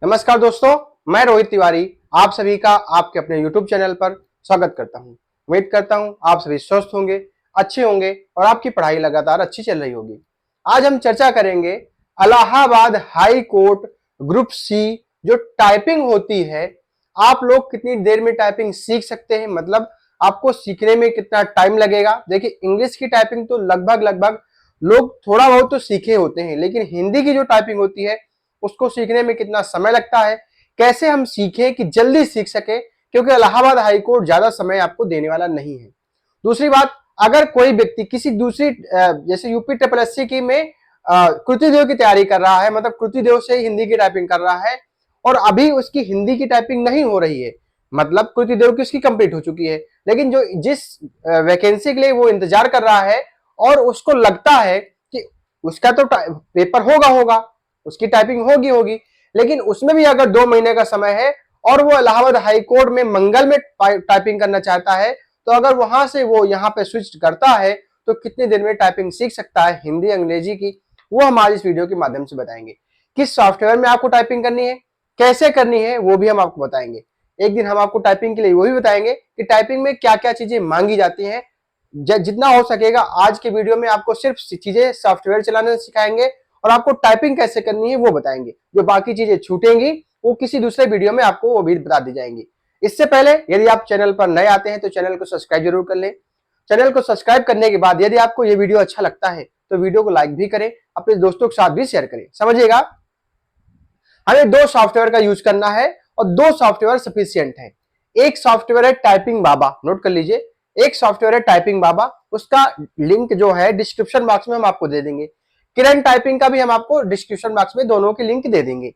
नमस्कार दोस्तों, मैं रोहित तिवारी आप सभी का आपके अपने YouTube चैनल पर स्वागत करता हूं। उम्मीद करता हूं आप सभी स्वस्थ होंगे, अच्छे होंगे और आपकी पढ़ाई लगातार अच्छी चल रही होगी। आज हम चर्चा करेंगे Allahabad high court group C जो टाइपिंग होती है, आप लोग कितनी देर में टाइपिंग सीख सकते हैं, मतलब आपको सीखने में कितना टाइम लगेगा। देखिए, इंग्लिश की टाइपिंग तो लगभग लगभग लोग थोड़ा बहुत तो सीखे होते हैं, लेकिन हिंदी की जो टाइपिंग होती है उसको सीखने में कितना समय लगता है, कैसे हम सीखें कि जल्दी सीख सके, क्योंकि इलाहाबाद हाईकोर्ट ज्यादा समय आपको देने वाला नहीं है। दूसरी बात, अगर कोई व्यक्ति किसी दूसरी जैसे यूपी ट्रिपल एस सी की में कृतिदेव की तैयारी कर रहा है, मतलब कृतिदेव से हिंदी की टाइपिंग कर रहा है और अभी उसकी हिंदी की टाइपिंग नहीं हो रही है, मतलब कृतिदेव की उसकी कंप्लीट हो चुकी है, लेकिन जो जिस वैकेंसी के लिए वो इंतजार कर रहा है और उसको लगता है कि उसका तो पेपर होगा होगा उसकी टाइपिंग होगी होगी, लेकिन उसमें भी अगर 2 महीने का समय है और वो इलाहाबाद हाई कोर्ट में मंगल में टाइपिंग करना चाहता है, तो अगर वहां से वो यहाँ पे स्विच करता है तो कितने दिन में टाइपिंग सीख सकता है हिंदी अंग्रेजी की, वो हम आज इस वीडियो के माध्यम से बताएंगे। किस सॉफ्टवेयर में आपको टाइपिंग करनी है, कैसे करनी है, वो भी हम आपको बताएंगे। एक दिन हम आपको टाइपिंग के लिए वो भी बताएंगे कि टाइपिंग में क्या क्या चीजें मांगी जाती हैं। जितना हो सकेगा आज के वीडियो में आपको सिर्फ चीजें सॉफ्टवेयर चलाना सिखाएंगे और आपको टाइपिंग कैसे करनी है वो बताएंगे। जो बाकी चीजें छूटेंगी वो किसी दूसरे वीडियो में आपको वो भी बता दी जाएंगी। इससे पहले यदि आप चैनल पर नए आते हैं तो चैनल को सब्सक्राइब जरूर कर लें। चैनल को सब्सक्राइब करने के बाद यदि आपको ये वीडियो अच्छा लगता है तो वीडियो को लाइक भी करें, अपने दोस्तों के साथ भी शेयर करें। समझिएगा, हमें 2 सॉफ्टवेयर का यूज करना है और 2 सॉफ्टवेयर सफिशियंट है। एक सॉफ्टवेयर है टाइपिंग बाबा, नोट कर लीजिए। एक सॉफ्टवेयर है टाइपिंग बाबा, उसका लिंक जो है डिस्क्रिप्शन बॉक्स में हम आपको दे देंगे। किरण टाइपिंग का भी हम आपको डिस्क्रिप्शन बॉक्स में दोनों की लिंक दे देंगे।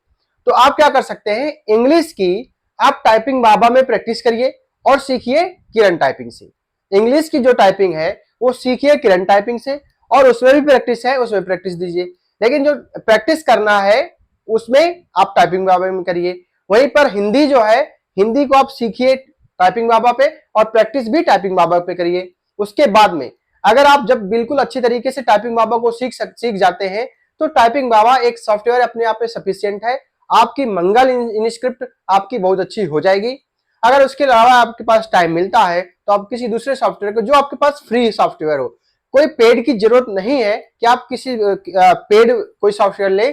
तो आप क्या कर सकते हैं, इंग्लिश की आप टाइपिंग बाबा में प्रैक्टिस करिए और सीखिए किरण टाइपिंग से। इंग्लिश की जो टाइपिंग है वो सीखिए किरण टाइपिंग से, और उसमें भी प्रैक्टिस है, उसमें प्रैक्टिस दीजिए। लेकिन जो प्रैक्टिस करना है उसमें आप टाइपिंग बाबा में करिए। वहीं पर हिंदी जो है, हिंदी को आप सीखिए टाइपिंग बाबा पे और प्रैक्टिस भी टाइपिंग बाबा पे करिए। उसके बाद में अगर आप जब बिल्कुल अच्छी तरीके से टाइपिंग बाबा को सीख जाते हैं तो टाइपिंग बाबा एक सॉफ्टवेयर अपने आप में सफिशियंट है। आपकी मंगल इनस्क्रिप्ट आपकी बहुत अच्छी हो जाएगी। अगर उसके अलावा आपके पास टाइम मिलता है तो आप किसी दूसरे सॉफ्टवेयर को, जो आपके पास फ्री सॉफ्टवेयर हो, कोई पेड की जरूरत नहीं है कि आप किसी पेड कोई सॉफ्टवेयर ले,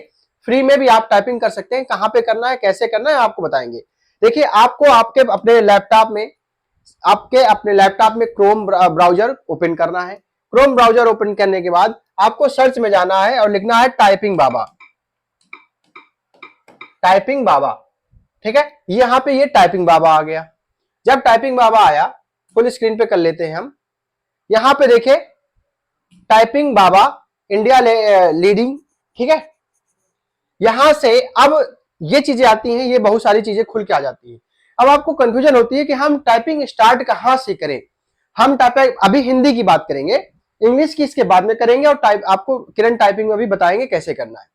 फ्री में भी आप टाइपिंग कर सकते हैं। कहां पे करना है, कैसे करना है, आपको बताएंगे। देखिए, आपको आपके अपने लैपटॉप में क्रोम ब्राउजर ओपन करना है। क्रोम ब्राउजर ओपन करने के बाद आपको सर्च में जाना है और लिखना है टाइपिंग बाबा। टाइपिंग बाबा, ठीक है, यहां पे ये टाइपिंग बाबा आ गया। जब टाइपिंग बाबा आया, फुल स्क्रीन पे कर लेते हैं हम। यहां पे देखे टाइपिंग बाबा इंडिया लीडिंग, ठीक है। यहां से अब ये चीजें आती हैं, ये बहुत सारी चीजें खुल के आ जाती हैं। अब आपको कंफ्यूजन होती है कि हम टाइपिंग स्टार्ट कहां से करें। हम टाइपिंग अभी हिंदी की बात करेंगे, इंग्लिश की इसके बाद में करेंगे और आपको किरण टाइपिंग में भी बताएंगे कैसे करना है।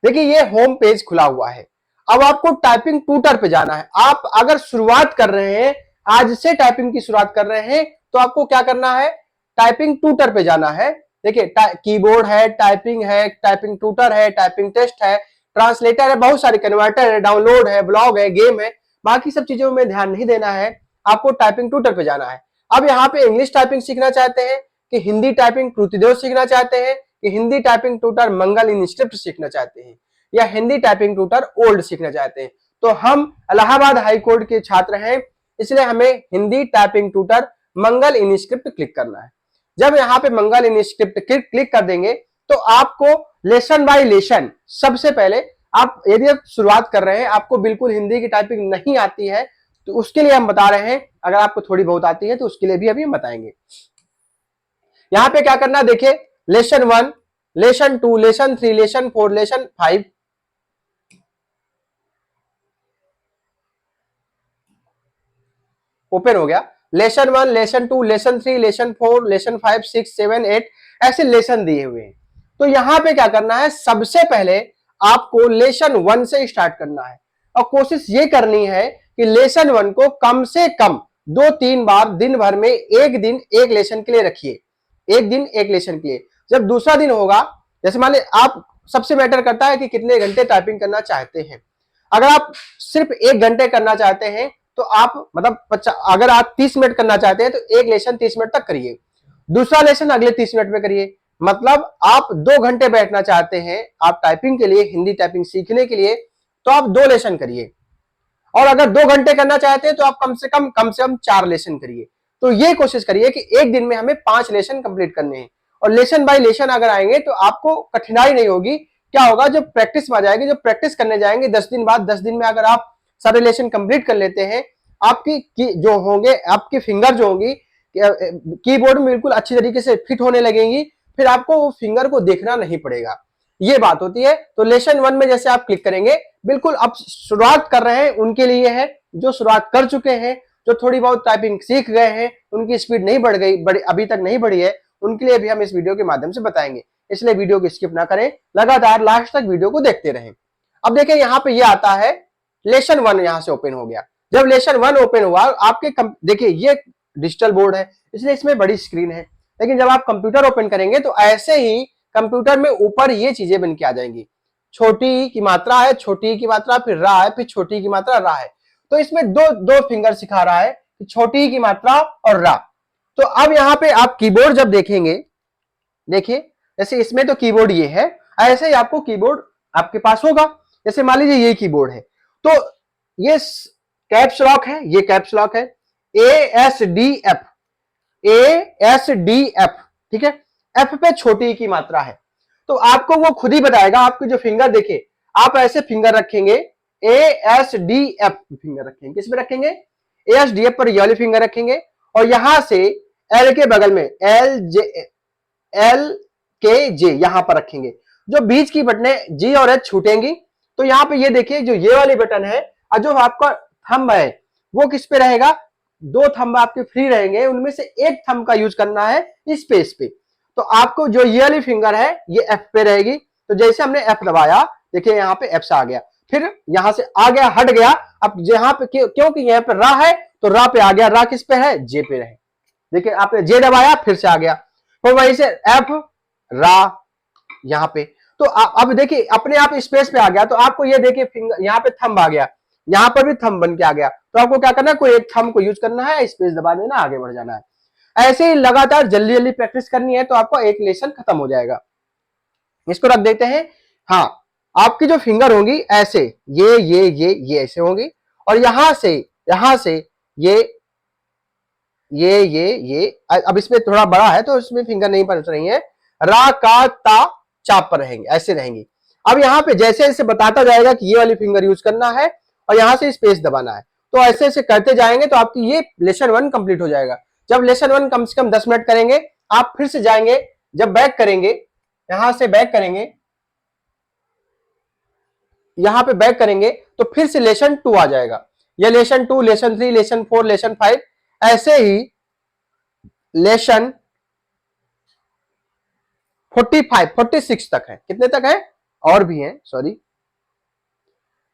देखिए, ये होम पेज खुला हुआ है। अब आपको टाइपिंग ट्यूटर पे जाना है। आप अगर शुरुआत कर रहे हैं, आज से टाइपिंग की शुरुआत कर रहे हैं, तो आपको क्या करना है, टाइपिंग ट्यूटर पे जाना है। देखिए, कीबोर्ड है, टाइपिंग है, टाइपिंग ट्यूटर है, टाइपिंग टेस्ट है, ट्रांसलेटर है, बहुत सारे कन्वर्टर है, डाउनलोड है, ब्लॉग है, गेम है, बाकी सब चीजों में ध्यान नहीं देना है। आपको टाइपिंग ट्यूटर पे जाना है। अब यहाँ पे इंग्लिश टाइपिंग सीखना चाहते हैं कि हिंदी टाइपिंग कृतिदेव सीखना चाहते हैं कि हिंदी टाइपिंग ट्यूटर मंगल इनस्क्रिप्ट सीखना चाहते हैं या हिंदी टाइपिंग ट्यूटर ओल्ड सीखना चाहते हैं, तो हम इलाहाबाद हाई कोर्ट के छात्र हैं, इसलिए हमें हिंदी टाइपिंग ट्यूटर मंगल इनस्क्रिप्ट क्लिक करना है। जब यहाँ पे मंगल इनस्क्रिप्ट क्लिक कर देंगे तो आपको लेसन बाय लेसन, सबसे पहले आप यदि आप शुरुआत कर रहे हैं, आपको बिल्कुल हिंदी की टाइपिंग नहीं आती है, तो उसके लिए हम बता रहे हैं। अगर आपको थोड़ी बहुत आती है तो उसके लिए भी अभी हम बताएंगे। यहां पे क्या करना है, देखिए, lesson 1, lesson 2, lesson 3, lesson 4, lesson 5 open हो गया। Lesson 1, lesson 2, lesson 3, lesson 4, lesson 5, 6, 7, 8 ऐसे लेसन दिए हुए हैं। तो यहां पे क्या करना है, सबसे पहले आपको लेसन 1 से स्टार्ट करना है और कोशिश ये करनी है कि लेसन 1 को कम से कम 2-3 बार दिन भर में एक दिन एक लेसन के लिए रखिए। एक दिन एक लेसन के लिए। जब दूसरा दिन होगा, जैसे मान लीजिए आप, सबसे मैटर करता है कि कितने घंटे टाइपिंग करना चाहते हैं। अगर आप सिर्फ 1 घंटे करना चाहते हैं तो आप मतलब अगर आप 30 मिनट करना चाहते हैं तो एक लेसन 30 मिनट तक करिए, दूसरा लेसन अगले 30 मिनट में करिए। मतलब आप 2 घंटे बैठना चाहते हैं आप टाइपिंग के लिए, हिंदी टाइपिंग सीखने के लिए, तो आप 2 लेसन करिए। और अगर 2 घंटे करना चाहते हैं तो आप कम से कम 4 लेसन करिए। तो ये कोशिश करिए कि एक दिन में हमें 5 लेसन कंप्लीट करने हैं। और लेसन बाय लेसन अगर आएंगे तो आपको कठिनाई नहीं होगी। क्या होगा, जब प्रैक्टिस में आ जाएगी, जब प्रैक्टिस करने जाएंगे 10 दिन बाद, 10 दिन में अगर आप सारे लेसन कंप्लीट कर लेते हैं, आपकी जो होंगे, आपकी फिंगर जो होंगी कीबोर्ड में बिल्कुल अच्छी तरीके से फिट होने लगेंगी, फिर आपको वो फिंगर को देखना नहीं पड़ेगा। ये बात होती है। तो लेसन 1 में जैसे आप क्लिक करेंगे, बिल्कुल अब शुरुआत कर रहे हैं उनके लिए है, जो शुरुआत कर चुके हैं, जो थोड़ी बहुत टाइपिंग सीख गए हैं, उनकी स्पीड नहीं बढ़ गई, अभी तक नहीं बढ़ी है, उनके लिए भी हम इस वीडियो के माध्यम से बताएंगे। इसलिए वीडियो को स्किप ना करें, लगातार लास्ट तक वीडियो को देखते रहें। अब देखिए यहाँ पे ये आता है लेसन 1 यहां से ओपन हो गया। जब लेसन 1 ओपन हुआ, आपके देखिए ये डिजिटल बोर्ड है इसलिए इसमें बड़ी स्क्रीन है, लेकिन जब आप कंप्यूटर ओपन करेंगे तो ऐसे ही कंप्यूटर में ऊपर ये चीजें बन के आ जाएंगी। छोटी की मात्रा है, छोटी की मात्रा, फिर रा है, फिर छोटी की मात्रा रा है। तो इसमें दो फिंगर सिखा रहा है, छोटी की मात्रा और रा। तो अब यहाँ पे आप कीबोर्ड जब देखेंगे, देखिए जैसे इसमें तो कीबोर्ड ये है, ऐसे ही आपको कीबोर्ड आपके पास होगा। जैसे मान लीजिए ये कीबोर्ड है, तो ये कैप्स लॉक है, ये कैप्स लॉक है, ASDF, ASDF, ठीक है। एफ पे छोटी की मात्रा है, तो आपको वो खुद ही बताएगा। आपकी जो फिंगर देखे, आप ऐसे फिंगर रखेंगे, ASDF फिंगर रखेंगे, किस पे रखेंगे, ASDF पर ये वाली फिंगर रखेंगे, और यहां से L के बगल में LKJ यहां पर रखेंगे। जो बीच की बटनें G और H छूटेंगी, तो यहां पे ये देखिए जो ये वाली बटन है और जो आपका थंब है वो किस पे रहेगा, 2 थंब आपके फ्री रहेंगे, उनमें से एक थंब का यूज करना है स्पेस पे। तो आपको जो ये वाली फिंगर है ये F पे रहेगी। तो जैसे हमने F दबाया, देखिए यहाँ पे F से आ गया, फिर यहां से आ गया, हट गया। अब यहाँ पे क्योंकि यहाँ पे रा है तो रा पे आ गया, रा किस पे है, जे पे रहे। देखिए आपने जे दबाया फिर से आ गया, तो वहीं से F रा यहां पे। तो अब देखिए अपने आप स्पेस पे आ गया, तो आपको ये देखिए फिंगर यहाँ पे थंब आ गया, यहां पर भी थंब बन के आ गया। तो आपको क्या करना है, कोई एक थंब को यूज करना है, स्पेस दबा देना, आगे बढ़ जाना है। ऐसे ही लगातार जल्दी जल्दी प्रैक्टिस करनी है, तो आपका एक लेसन खत्म हो जाएगा। इसको रख देते हैं। हाँ, आपकी जो फिंगर होंगी ऐसे, ये ऐसे होंगी, और यहां से ये अब इसमें थोड़ा बड़ा है तो इसमें फिंगर नहीं पहुंच रही है, रा का ता चाप पर रहेंगे, ऐसे रहेंगी। अब यहाँ पे जैसे जैसे बताता जाएगा कि ये वाली फिंगर यूज करना है और यहां से स्पेस दबाना है, तो ऐसे ऐसे करते जाएंगे तो आपकी ये लेसन 1 कंप्लीट हो जाएगा। जब लेसन 1 कम से कम 10 मिनट करेंगे, आप फिर से जाएंगे, जब बैक करेंगे, यहां से बैक करेंगे, यहां पे बैक करेंगे तो फिर से लेसन 2 आ जाएगा। ये लेसन 2, लेसन 3, लेसन 4, लेसन 5, ऐसे ही लेसन 45, 46 तक है। कितने तक है, और भी है, सॉरी,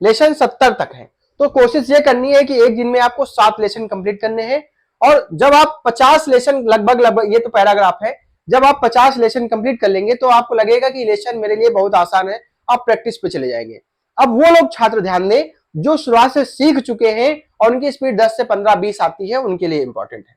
लेसन 70 तक है। तो कोशिश ये करनी है कि एक दिन में आपको 7 लेसन कंप्लीट करने हैं। और जब आप 50 लेसन लगभग ये तो पैराग्राफ है, जब आप 50 लेसन कंप्लीट कर लेंगे तो आपको लगेगा कि लेसन मेरे लिए बहुत आसान है, आप प्रैक्टिस पे चले जाएंगे। अब वो लोग छात्र ध्यान दें जो शुरुआत से सीख चुके हैं और उनकी स्पीड 10 से 15, 20 आती है, उनके लिए इंपॉर्टेंट है।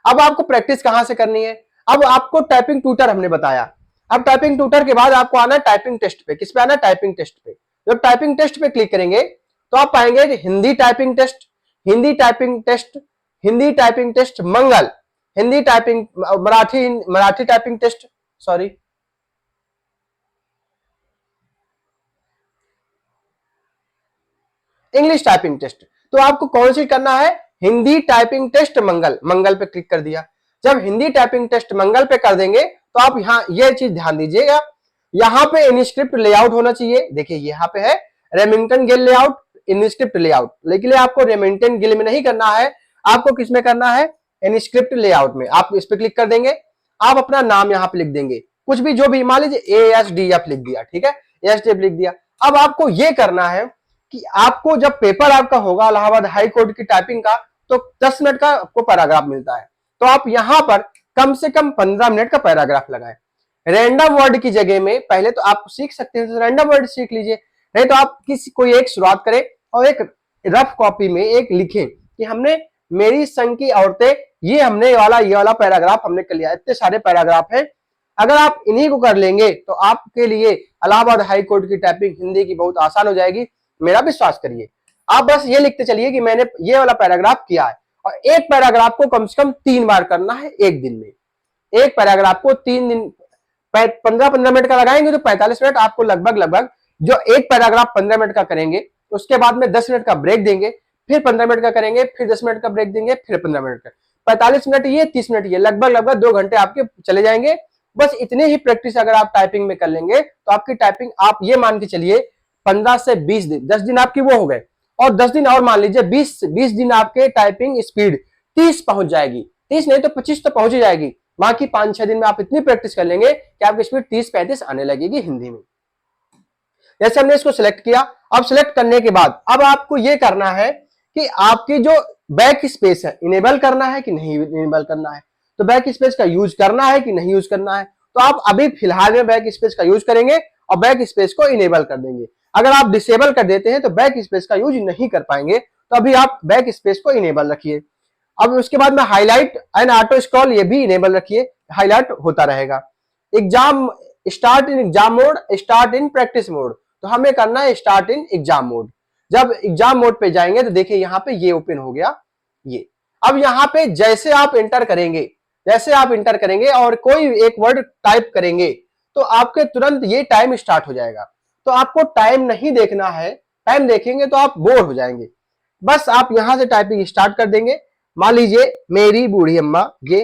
अब आपको प्रैक्टिस कहां से करनी है, अब आपको टाइपिंग ट्यूटर हमने बताया। अब टाइपिंग ट्यूटर के बाद आपको आना टाइपिंग टेस्ट पे। किस पे आना, टाइपिंग टेस्ट पे। जब टाइपिंग टेस्ट पे क्लिक करेंगे तो आप पाएंगे कि Hindi typing test, Hindi typing test, Hindi typing test Mangal, Hindi typing, Marathi typing test, sorry, English typing test. तो आपको कौन सी करना है, हिंदी टाइपिंग टेस्ट मंगल, मंगल पे क्लिक कर दिया। जब हिंदी टाइपिंग टेस्ट मंगल पे कर देंगे तो आप यहाँ ये चीज ध्यान दीजिएगा, यहाँ पे इनस्क्रिप्ट लेआउट होना चाहिए। देखिए यहाँ पे है Remington Gill layout, InScript layout, लेकिन आपको रेमिंगटन गिल में नहीं करना है, आपको किसमें करना है, इनस्क्रिप्ट लेआउट में। आप इस पे क्लिक कर देंगे, आप अपना नाम यहाँ पे लिख देंगे, कुछ भी, जो भी, मान लीजिए ASDF लिख दिया, ठीक है, ASDF लिख दिया। अब आपको ये करना है कि आपको जब पेपर आपका होगा इलाहाबाद हाई कोर्ट की टाइपिंग का, तो 10 मिनट का आपको पैराग्राफ मिलता है, तो आप यहां पर कम से कम 15 मिनट का पैराग्राफ लगाएं। रैंडम वर्ड की जगह में पहले तो आप सीख सकते हैं, तो रैंडम वर्ड सीख लीजिए, नहीं तो आप किसी कोई एक शुरुआत करें, और एक रफ कॉपी में एक लिखें कि हमने मेरी संघ की औरतें, ये वाला पैराग्राफ हमने कर लिया। इतने सारे पैराग्राफ हैं, अगर आप इन्हीं को कर लेंगे तो आपके लिए इलाहाबाद हाई कोर्ट की टाइपिंग हिंदी की बहुत आसान हो जाएगी। मेरा विश्वास करिए। आप बस ये लिखते चलिए कि मैंने ये वाला पैराग्राफ किया है, और एक पैराग्राफ को कम से कम 3 बार करना है एक दिन में। एक पैराग्राफ को 3 दिन 15-15 मिनट का लगाएंगे तो 45 मिनट आपको लगभग जो एक पैराग्राफ 15 मिनट का करेंगे, उसके बाद में 10 मिनट का ब्रेक देंगे, फिर 15 मिनट का करेंगे, फिर 10 मिनट का ब्रेक देंगे, फिर 15 मिनट का, 45 मिनट ये, 30 मिनट ये, लगभग 2 घंटे आपके चले जाएंगे। बस इतने ही प्रैक्टिस अगर आप टाइपिंग में कर लेंगे तो आपकी टाइपिंग, आप ये मान के चलिए 15 से 20 दिन, 10 दिन आपकी वो हो गए, और 10 दिन और मान लीजिए 20 दिन आपके टाइपिंग स्पीड 30 पहुंच जाएगी। 30 नहीं तो 25 तो पहुंच ही जाएगी। बाकी 5-6 दिन में आप इतनी प्रैक्टिस कर लेंगे कि आपकी स्पीड 30-35 आने लगेगी हिंदी में। जैसे हमने इसको सिलेक्ट किया, अब सिलेक्ट करने के बाद अब आपको ये करना है कि आपकी जो बैक स्पेस है इनेबल करना है कि नहीं इनेबल करना है, तो बैक स्पेस का यूज करना है कि नहीं यूज करना है। तो आप अभी फिलहाल में बैक स्पेस का यूज करेंगे और बैक स्पेस को इनेबल कर देंगे। अगर आप डिसेबल कर देते हैं तो बैक स्पेस का यूज नहीं कर पाएंगे, तो अभी आप बैक स्पेस को इनेबल रखिए। अब उसके बाद में हाईलाइट एंड ऑटो स्क्रॉल ये भी इनेबल रखिए, हाईलाइट होता रहेगा। Exam, start in exam mode, start in practice mode, तो हमें करना है स्टार्ट इन एग्जाम मोड। जब एग्जाम मोड पे जाएंगे तो देखिए यहाँ पे ये ओपन हो गया ये। अब यहाँ पे जैसे आप इंटर करेंगे और कोई एक वर्ड टाइप करेंगे तो आपके तुरंत ये टाइम स्टार्ट हो जाएगा। तो आपको टाइम नहीं देखना है, टाइम देखेंगे तो आप बोर हो जाएंगे। बस आप यहां से टाइपिंग स्टार्ट कर देंगे। मान लीजिए मेरी बूढ़ी अम्मा, ये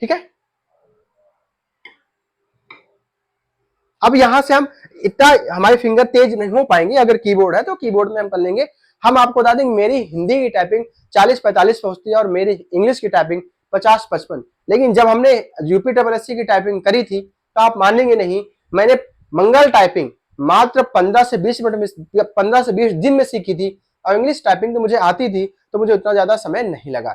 ठीक है। अब यहां से हम इतना, हमारे फिंगर तेज नहीं हो पाएंगे, अगर कीबोर्ड है तो कीबोर्ड में हम कर लेंगे। हम आपको बता देंगे मेरी हिंदी की टाइपिंग 40-45 पहुंचती है और मेरी इंग्लिश की टाइपिंग 50-55। लेकिन जब हमने यूपीएससी की टाइपिंग करी थी तो आप मानेंगे नहीं, मैंने मंगल टाइपिंग मात्र 15 से 20 मिनट में, 15 से 20 दिन में सीखी थी, और इंग्लिश टाइपिंग तो मुझे आती थी, तो मुझे उतना ज्यादा समय नहीं लगा।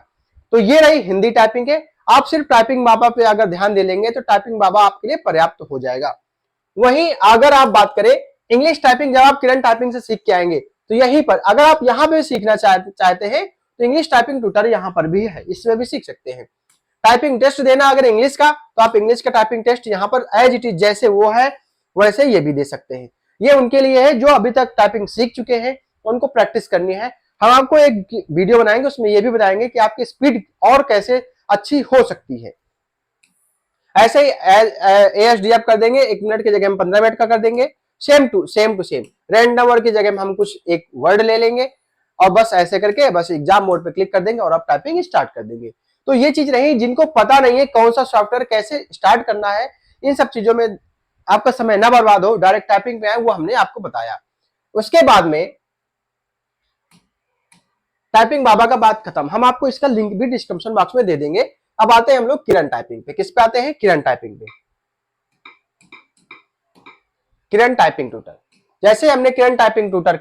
तो ये रही हिंदी टाइपिंग के। आप सिर्फ टाइपिंग बाबा पे अगर ध्यान दे लेंगे तो टाइपिंग बाबा आपके लिए पर्याप्त हो जाएगा। वहीं अगर आप बात करें इंग्लिश टाइपिंग, जब आप किरण टाइपिंग से सीख के आएंगे तो यहीं पर, अगर आप यहाँ पे सीखना चाहते हैं तो इंग्लिश टाइपिंग ट्यूटर यहाँ पर भी है, इसमें भी सीख सकते हैं। टाइपिंग टेस्ट देना अगर इंग्लिश का, तो आप इंग्लिश का टाइपिंग टेस्ट यहाँ पर एज इट इज जैसे वो है वैसे ये भी दे सकते हैं। ये उनके लिए है जो अभी तक टाइपिंग सीख चुके हैं, उनको प्रैक्टिस करनी है। हम आपको एक वीडियो बनाएंगे, उसमें ये भी बताएंगे कि आपकी स्पीड और कैसे अच्छी हो सकती है। ऐसे ही ASDF कर देंगे, 1 मिनट की जगह हम 15 मिनट का कर देंगे। Same to same random word की जगह में हम कुछ एक वर्ड ले लेंगे और बस ऐसे करके बस एग्जाम मोड पे क्लिक कर देंगे और आप टाइपिंग स्टार्ट कर देंगे। तो ये चीज रही, जिनको पता नहीं है कौन सा सॉफ्टवेयर कैसे स्टार्ट करना है, इन सब चीजों में आपका समय ना बर्बाद हो, डायरेक्ट टाइपिंग पे आए, वो हमने आपको बताया। उसके बाद में टाइपिंग बाबा का बात खत्म, हम आपको इसका लिंक भी डिस्क्रिप्शन बॉक्स में दे देंगे। अब आते हैं हम लोग किरण टाइपिंग पे। किस पे आते हैं? किरण टाइपिंग पे। किरण टाइपिंग ट्यूटर, जैसे हमने किरण टाइपिंग ट्यूटर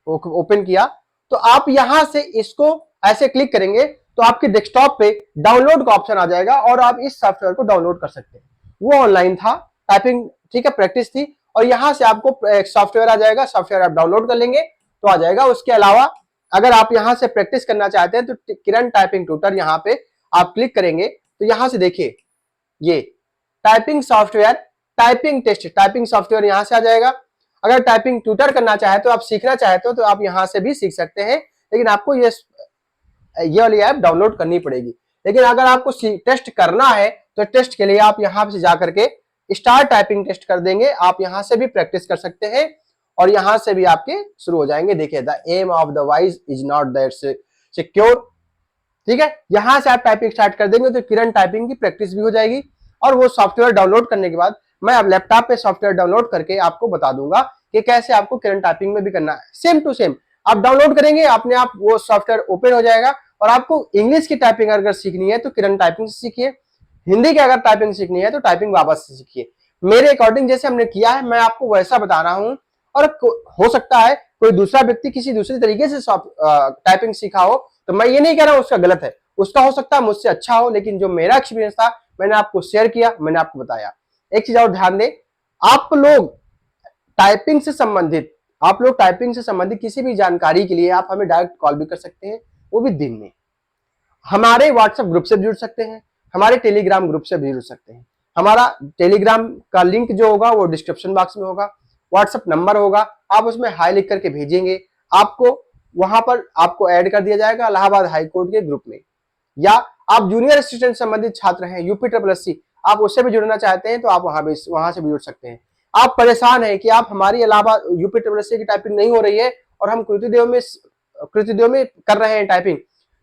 ओपन किया तो आप यहां से इसको ऐसे क्लिक करेंगे तो आपके डेस्कटॉप पे डाउनलोड का ऑप्शन आ जाएगा और आप इस सॉफ्टवेयर को डाउनलोड कर सकते हैं। वो ऑनलाइन था, टाइपिंग ठीक है, प्रैक्टिस थी, और यहां से आपको सॉफ्टवेयर आ जाएगा, सॉफ्टवेयर आप डाउनलोड कर लेंगे तो आ जाएगा। उसके अलावा अगर आप यहां से प्रैक्टिस करना चाहते हैं तो किरण टाइपिंग ट्यूटर यहां पे आप क्लिक करेंगे तो यहां से देखिए ये typing software, typing test, typing software यहां से आ जाएगा। अगर टाइपिंग ट्यूटर करना चाहे तो आप सीखना चाहते हो तो आप यहां से भी सीख सकते हैं, लेकिन आपको ये वाली ऐप डाउनलोड करनी पड़ेगी। लेकिन अगर आपको टेस्ट करना है तो टेस्ट के लिए आप यहां से जाकर के स्टार टाइपिंग टेस्ट कर देंगे। आप यहां से भी प्रैक्टिस कर सकते हैं और यहां से भी आपके शुरू हो जाएंगे। देखिए, the aim of the wise is not that secure, ठीक है। यहां से आप टाइपिंग स्टार्ट कर देंगे तो किरण टाइपिंग की प्रैक्टिस भी हो जाएगी। और वो सॉफ्टवेयर डाउनलोड करने के बाद मैं अब लैपटॉप पे सॉफ्टवेयर डाउनलोड करके आपको बता दूंगा कि कैसे आपको किरण टाइपिंग में भी करना है। सेम टू सेम आप डाउनलोड करेंगे, अपने आप वो सॉफ्टवेयर ओपन हो जाएगा। और आपको इंग्लिश की टाइपिंग अगर सीखनी है तो किरण टाइपिंग से सीखिए, हिंदी की अगर टाइपिंग सीखनी है तो टाइपिंग बाबा से सीखिए। मेरे अकॉर्डिंग जैसे हमने किया है मैं आपको वैसा बता रहा हूं, और हो सकता है कोई दूसरा व्यक्ति किसी दूसरे तरीके से टाइपिंग सीखा हो, तो मैं ये नहीं कह रहा हूं उसका गलत है, उसका हो सकता है मुझसे अच्छा हो, लेकिन जो मेरा एक्सपीरियंस था मैंने आपको शेयर किया, मैंने आपको बताया। एक चीज और ध्यान दें, आप लोग टाइपिंग से संबंधित आप लोग टाइपिंग से संबंधित किसी भी जानकारी के लिए आप हमें डायरेक्ट कॉल भी कर सकते हैं, वो भी दिन में। हमारे व्हाट्सएप ग्रुप से भी जुड़ सकते हैं, हमारे टेलीग्राम ग्रुप से भी जुड़ सकते हैं। हमारा टेलीग्राम का लिंक जो होगा वो डिस्क्रिप्शन बॉक्स में होगा, व्हाट्सएप नंबर होगा, आप उसमें हाई लिख करके भेजेंगे, आपको वहां पर आपको ऐड कर दिया जाएगा इलाहाबाद हाई कोर्ट के ग्रुप में। या आप जूनियर असिस्टेंट संबंधित छात्र हैं, यूपी ट्रिपल एससी, आप उससे भी जुड़ना चाहते हैं तो आप वहां से भी जुड़ सकते हैं। आप परेशान हैं कि आप हमारी इलाहाबाद यूपी ट्रिपल एससी की टाइपिंग नहीं हो रही है और हम कृतिदेव में कर रहे हैं टाइपिंग,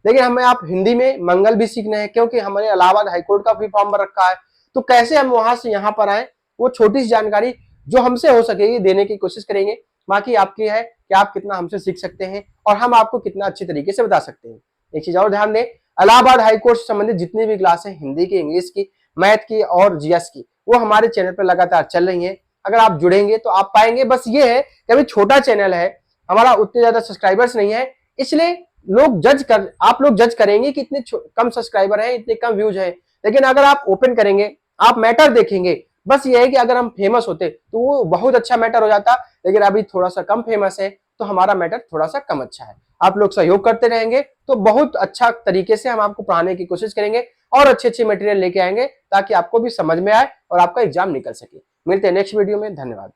लेकिन हमें आप हिंदी में मंगल भी सीखना है क्योंकि हमने इलाहाबाद हाईकोर्ट का भी फॉर्म भर रखा है, तो कैसे हम वहां से यहाँ पर आए, वो छोटी सी जानकारी जो हमसे हो सकेगी देने की कोशिश करेंगे। बाकी आपकी है कि आप कितना हमसे सीख सकते हैं और हम आपको कितना अच्छी तरीके से बता सकते हैं। एक चीज और ध्यान दें, इलाहाबाद हाईकोर्ट से संबंधित जितनी भी क्लासें हिंदी की, इंग्लिश की, मैथ की और जीएस की, वो हमारे चैनल पर लगातार चल रही है। अगर आप जुड़ेंगे तो आप पाएंगे। बस ये है कि अभी छोटा चैनल है, हमारा उतने ज्यादा सब्सक्राइबर्स नहीं है, इसलिए आप लोग जज करेंगे कि इतने कम सब्सक्राइबर हैं, इतने कम व्यूज हैं। लेकिन अगर आप ओपन करेंगे, आप मैटर देखेंगे, बस ये है कि अगर हम फेमस होते तो वो बहुत अच्छा मैटर हो जाता, लेकिन अभी थोड़ा सा कम फेमस है तो हमारा मैटर थोड़ा सा कम अच्छा है। आप लोग सहयोग करते रहेंगे तो बहुत अच्छा तरीके से हम आपको पढ़ाने की कोशिश करेंगे और अच्छे अच्छे मटेरियल लेके आएंगे ताकि आपको भी समझ में आए और आपका एग्जाम निकल सके। मिलते हैं नेक्स्ट वीडियो में। धन्यवाद।